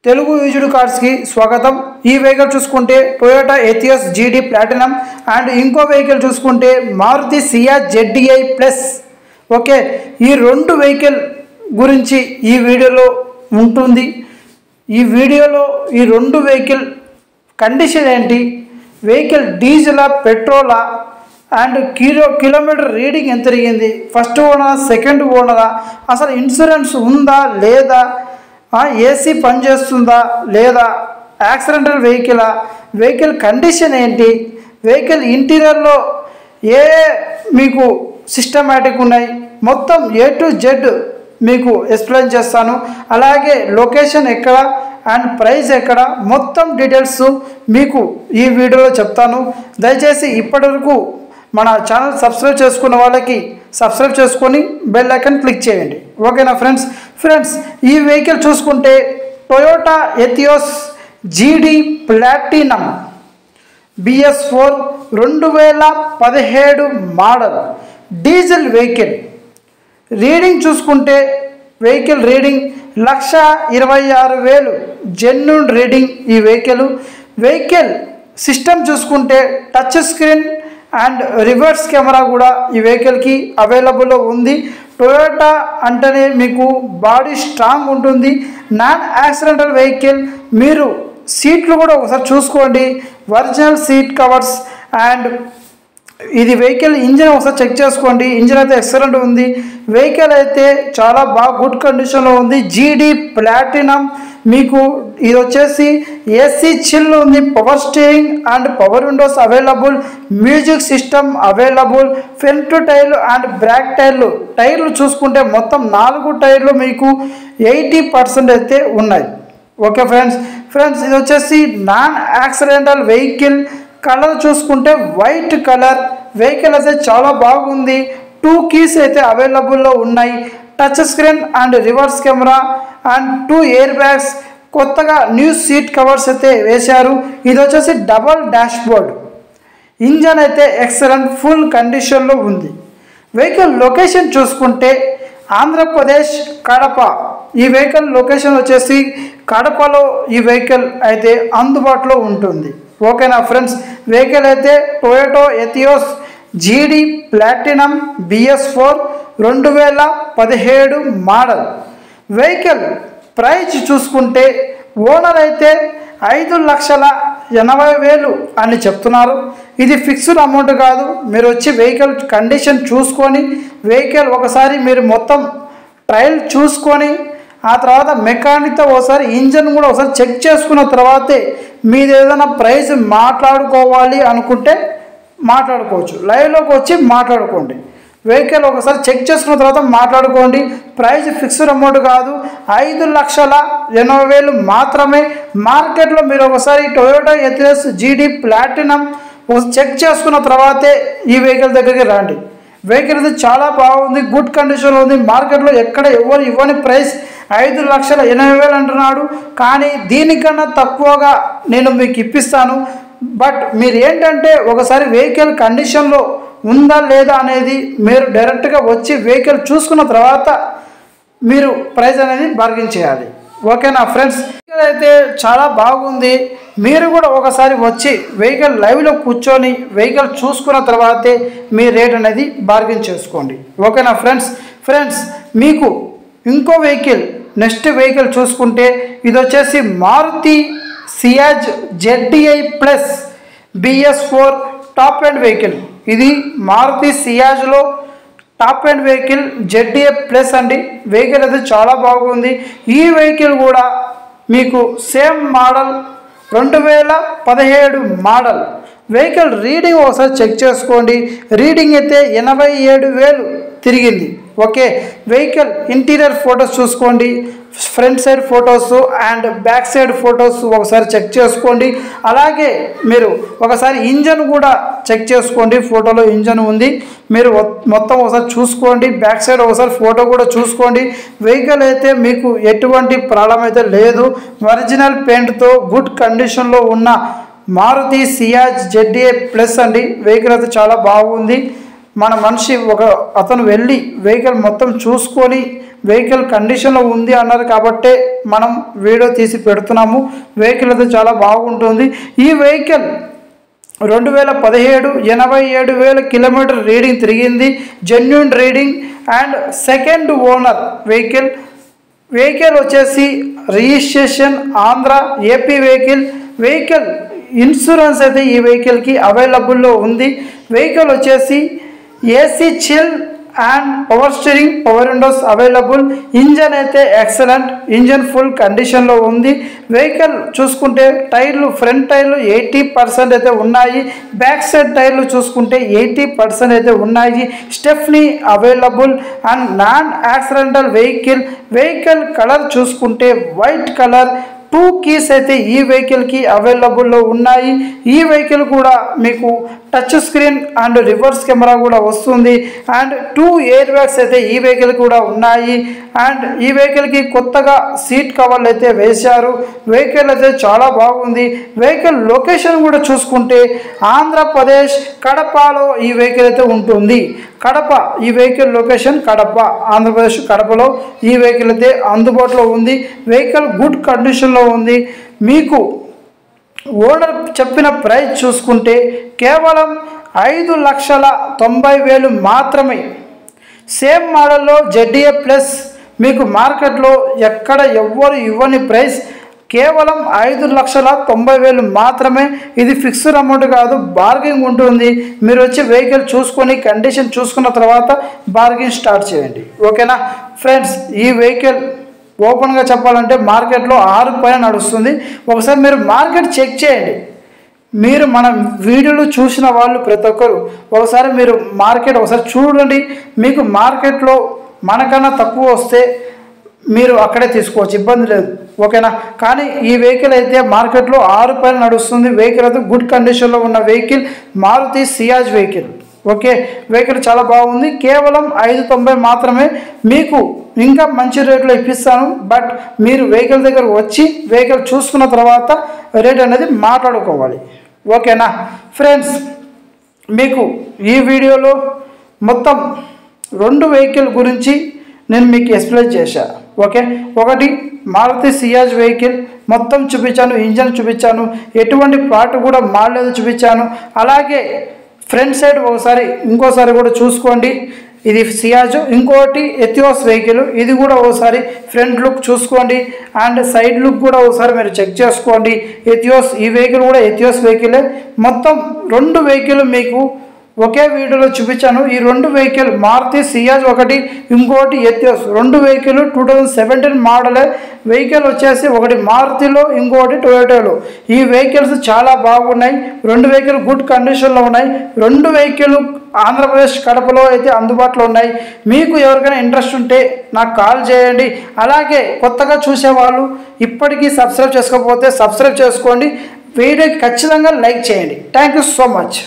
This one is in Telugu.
తెలుగు యూజ్డ్ కార్స్ की स्वागतम। ఈ వెహికల్ చూసుకుంటే టొయోటా ఎథియోస్ జీడీ ప్లాటినం అండ్ ఇంకో వెహికల్ చూసుకుంటే Maruti Ciaz ZDI plus. Okay, ఈ రెండు వెహికల్ గురించి ఈ వీడియోలో ఉంటుంది। ఈ వీడియోలో ఈ రెండు వెహికల్ కండిషన్ ఏంటి, వెహికల్ డీజిలా పెట్రోలా అండ్ కిలోమీటర్ రీడింగ్ ఎంత తిరిగింది, ఫస్ట్ ఓనరా సెకండ్ ఓనరా, అసలు ఇన్సూరెన్స్ ఉందా లేదా, ఏసీ పనిచేస్తుందా లేదా, యాక్సిడెంటల్ వెహికల్ కండిషన్ ఏంటి, వెహికల్ ఇంటీరియర్లో ఏ మీకు సిస్టమేటిక్ ఉన్నాయి, మొత్తం ఏ టు జెడ్ మీకు ఎక్స్ప్లెయిన్ చేస్తాను। అలాగే లొకేషన్ ఎక్కడ అండ్ ప్రైస్ ఎక్కడ, మొత్తం డీటెయిల్స్ మీకు ఈ వీడియోలో చెప్తాను। దయచేసి ఇప్పటివరకు మన ఛానల్ సబ్స్క్రైబ్ చేసుకున్న వాళ్ళకి సబ్స్క్రైబ్ చేసుకొని బెల్ ఐకాన్ క్లిక్ చేయండి। ఓకేనా ఫ్రెండ్స్ ఈ వెహికల్ చూసుకుంటే టొయోటా ఎథియోస్ జీడీ platinum BS4 2017 model diesel vehicle. Reading చూసుకుంటే వెహికల్ రీడింగ్ 1,26,000 జెన్యూన్ రీడింగ్ ఈ వెహికల్ సిస్టమ్ చూసుకుంటే touch screen and reverse camera కూడా ఈ వెహికల్కి అవైలబుల్లో ఉంది। టొయోటా అంటేనే మీకు బాడీ స్ట్రాంగ్ ఉంటుంది, నాన్ యాక్సిడెంటల్ వెహికల్। మీరు సీట్లు కూడా ఒకసారి చూసుకోండి, ఒరిజినల్ సీట్ కవర్స్ అండ్ ఇది వెహికల్ ఇంజిన్ ఒకసారి చెక్ చేసుకోండి, ఇంజిన్ అయితే ఎక్సలెంట్ ఉంది, వెహికల్ అయితే చాలా బాగా గుడ్ కండిషన్లో ఉంది। జీడీ ప్లాటినం మీకు ఇది వచ్చేసి ఏసీ చిల్ ఉంది, power steering and power windows available, music system available, front టైర్లు అండ్ బ్యాక్ టైర్లు చూసుకుంటే మొత్తం 4 టైర్లు మీకు 80% అయితే ఉన్నాయి। ఓకే ఫ్రెండ్స్ ఇది వచ్చేసి నాన్ యాక్సిడెంటల్ వెహికల్। కలర్ చూసుకుంటే వైట్ కలర్, వెహికల్ అయితే చాలా బాగుంది, 2 కీస్ అయితే అవైలబుల్లో ఉన్నాయి, touch screen and reverse camera and 2 air bags, కొత్తగా న్యూ సీట్ కవర్స్ అయితే వేశారు। ఇది వచ్చేసి డబల్ డాష్ బోర్డ్, ఇంజన్ అయితే ఎక్సలెంట్ ఫుల్ కండిషన్లో ఉంది। వెహికల్ లొకేషన్ చూసుకుంటే ఆంధ్రప్రదేశ్ కడప, ఈ వెహికల్ లొకేషన్ వచ్చేసి కడపలో ఈ వెహికల్ అయితే అందుబాటులో ఉంటుంది। ఓకేనా ఫ్రెండ్స్, వెహికల్ అయితే టొయోటా ఎథియోస్ జీడీ platinum BS4 2017 model. Vehicle price చూసుకుంటే ఓనర్ అయితే 5,80,000 అని చెప్తున్నారు। ఇది ఫిక్స్డ్ అమౌంట్ కాదు, మీరు వచ్చి వెహికల్ కండిషన్ చూసుకొని వెహికల్ ఒకసారి మీరు మొత్తం ట్రయల్ చూసుకొని ఆ తర్వాత మెకానిక్తో ఒకసారి ఇంజన్ కూడా ఒకసారి చెక్ చేసుకున్న తర్వాతే మీది ఏదైనా ప్రైస్ మాట్లాడుకోవాలి అనుకుంటే మాట్లాడుకోవచ్చు, లైవ్లోకి వచ్చి మాట్లాడుకోండి, వెహికల్ ఒకసారి చెక్ చేసుకున్న తర్వాత మాట్లాడుకోండి। ప్రైస్ ఫిక్స్డ్ అమౌంట్ కాదు, 5,80,000 మాత్రమే। మార్కెట్లో మీరు ఒకసారి టొయోటా ఎథియోస్ జీడీ ప్లాటినం చెక్ చేసుకున్న తర్వాతే ఈ వెహికల్ దగ్గరికి రండి। వెహికల్ అయితే చాలా బాగుంది, గుడ్ కండిషన్లో ఉంది, మార్కెట్లో ఎక్కడ ఎవరు ఇవ్వని ప్రైస్ 5,80,000 అంటున్నాడు, కానీ దీనికన్నా తక్కువగా నేను మీకు ఇప్పిస్తాను। బట్ మీరు ఏంటంటే ఒకసారి వెహికల్ కండిషన్లో ఉందా లేదా అనేది మీరు డైరెక్ట్గా వచ్చి వెహికల్ చూసుకున్న తర్వాత మీరు ప్రైస్ అనేది బార్గెన్ చేయాలి। ఓకేనా ఫ్రెండ్స్, వెహికల్ అయితే చాలా బాగుంది, మీరు కూడా ఒకసారి వచ్చి వెహికల్ లైవ్లో కూర్చొని వెహికల్ చూసుకున్న తర్వాతే మీ రేట్ అనేది బార్గెన్ చేసుకోండి। ఓకేనా ఫ్రెండ్స్ మీకు ఇంకో వెహికల్ నెక్స్ట్ వెహికల్ చూసుకుంటే ఇది వచ్చేసి Maruti Ciaz ZDI plus BS4 top end vehicle. ఇది మారుతి సియాజ్లో top end vehicle ZDI plus అండి। వెహికల్ అయితే చాలా బాగుంది, ఈ వెహికల్ కూడా మీకు same model 2017 model. Vehicle reading ఒకసారి చెక్ చేసుకోండి, రీడింగ్ అయితే 87,000 తిరిగింది। ఓకే, వెహికల్ ఇంటీరియర్ ఫొటోస్ చూసుకోండి, front side photos and back side photos ఒకసారి చెక్ చేసుకోండి। అలాగే మీరు ఒకసారి ఇంజన్ కూడా చెక్ చేసుకోండి, ఫోటోలో ఇంజన్ ఉంది, మీరు మొత్తం ఒకసారి చూసుకోండి, బ్యాక్ సైడ్ ఒకసారి ఫోటో కూడా చూసుకోండి। వెహికల్ అయితే మీకు ఎటువంటి ప్రాబ్లం అయితే లేదు, ఒరిజినల్ పెయింట్తో గుడ్ కండిషన్లో ఉన్న మారుతి సియాజ్ జెడ్డీఐ ప్లస్ అండి। వెహికల్ అయితే చాలా బాగుంది, మన మనిషి అతను వెళ్ళి వెహికల్ మొత్తం చూసుకొని వెహికల్ కండిషన్లో ఉంది అన్నారు కాబట్టే మనం వీడియో తీసి పెడుతున్నాము. వెహికల్ అయితే చాలా బాగుంటుంది. ఈ వెహికల్ 2017 87,000 కిలోమీటర్ రీడింగ్ తిరిగింది. Genuine reading and second owner vehicle వచ్చేసి registration Andhra AP vehicle insurance అయితే ఈ వెహికల్కి అవైలబుల్లో ఉంది. వెహికల్ వచ్చేసి AC chill and power steering, power windows available. Engine అయితే ఎక్సలెంట్, ఇంజన్ ఫుల్ కండిషన్లో ఉంది. వెహికల్ చూసుకుంటే టైర్లు, ఫ్రంట్ టైర్లు 80% అయితే ఉన్నాయి. బ్యాక్ సైడ్ టైర్లు చూసుకుంటే 80% అయితే ఉన్నాయి. Stepney available and non accidental vehicle colour చూసుకుంటే వైట్ కలర్. 2 కీస్ అయితే ఈ వెహికల్కి అవైలబుల్లో ఉన్నాయి. ఈ వెహికల్ కూడా మీకు touch screen and reverse camera కూడా వస్తుంది. అండ్ 2 ఎయిర్ బ్యాగ్స్ అయితే ఈ వెహికల్ కూడా ఉన్నాయి. అండ్ ఈ వెహికల్కి కొత్తగా సీట్ కవర్లు అయితే వేశారు. వెహికల్ అయితే చాలా బాగుంది. వెహికల్ లొకేషన్ కూడా చూసుకుంటే ఆంధ్రప్రదేశ్ కడపలో ఈ వెహికల్ అయితే ఉంటుంది. ఈ వెహికల్ లొకేషన్ కడప, ఆంధ్రప్రదేశ్ కడపలో ఈ వెహికల్ అయితే అందుబాటులో ఉంది. వెహికల్ గుడ్ కండిషన్లో ఉంది. మీకు ఓనర్ చెప్పిన ప్రైస్ చూసుకుంటే కేవలం 5,90,000 మాత్రమే. సేమ్ మోడల్లో ZDA ప్లస్ మీకు మార్కెట్లో ఎక్కడ ఎవ్వరు ఇవ్వని ప్రైస్ కేవలం 5,90,000 మాత్రమే. ఇది ఫిక్స్డ్ అమౌంట్ కాదు, బార్గెనింగ్ ఉంటుంది. మీరు వచ్చి వెహికల్ చూసుకొని కండిషన్ చూసుకున్న తర్వాత బార్గెనింగ్ స్టార్ట్ చేయండి. ఓకేనా ఫ్రెండ్స్, ఈ వెహికల్ ఓపెన్గా చెప్పాలంటే మార్కెట్లో 6 పైన నడుస్తుంది. ఒకసారి మీరు మార్కెట్ చెక్ చేయండి. మీరు మన వీడియోలు చూసిన వాళ్ళు ప్రతి ఒక్కరు ఒకసారి మీరు మార్కెట్ ఒకసారి చూడండి. మీకు మార్కెట్లో మనకన్నా తక్కువ వస్తే మీరు అక్కడే తీసుకోవచ్చు, ఇబ్బంది లేదు. ఓకేనా, కానీ ఈ వెహికల్ అయితే మార్కెట్లో 6 పైన నడుస్తుంది. వెహికల్ అయితే గుడ్ కండిషన్లో ఉన్న vehicle, Maruti Ciaz vehicle. Okay, vehicle చాలా బాగుంది. కేవలం 5,90 మాత్రమే. మీకు ఇంకా మంచి రేట్లో ఇప్పిస్తాను. బట్ మీరు వెహికల్ దగ్గర వచ్చి వెహికల్ చూసుకున్న తర్వాత రేట్ అనేది మాట్లాడుకోవాలి. ఓకేనా ఫ్రెండ్స్, మీకు ఈ వీడియోలో మొత్తం 2 వెహికల్ గురించి నేను మీకు ఎక్స్ప్లెయిన్ చేశాను. ఓకే, ఒకటి మారుతి సియాజ్ వెహికల్ మొత్తం చూపించాను, ఇంజన్ చూపించాను, ఎటువంటి పార్ట్ కూడా మారలేదు చూపించాను. అలాగే ఫ్రంట్ సైడ్ ఇంకోసారి కూడా చూసుకోండి. ఇది సియాజ్. ఇంకోటి ఎథియోస్ వెహికల్, ఇది కూడా ఒకసారి ఫ్రంట్ లుక్ చూసుకోండి అండ్ సైడ్ లుక్ కూడా ఒకసారి మీరు చెక్ చేసుకోండి. ఎథియోస్, ఈ వెహికల్ కూడా ఎథియోస్ వెహికలే. మొత్తం 2 వెహికల్ మీకు ఒకే వీడియోలో చూపించాను. ఈ 2 వెహికల్ మారుతి సియాజ్ ఒకటి, ఇంకోటి ఎథియోస్. 2 వెహికల్ 2017 మోడలే. వెహికల్ వచ్చేసి ఒకటి మారుతిలో, ఇంకోటి టొయోటాలో. ఈ వెహికల్స్ చాలా బాగున్నాయి. 2 వెహికల్ గుడ్ కండిషన్లో ఉన్నాయి. 2 వెహికల్ ఆంధ్రప్రదేశ్ కడపలో అయితే అందుబాటులో ఉన్నాయి. మీకు ఎవరికైనా ఇంట్రెస్ట్ ఉంటే నాకు కాల్ చేయండి. అలాగే కొత్తగా చూసేవాళ్ళు ఇప్పటికీ సబ్స్క్రైబ్ చేసుకోకపోతే సబ్స్క్రైబ్ చేసుకోండి. వీడియోకి ఖచ్చితంగా లైక్ చేయండి. Thank you so much.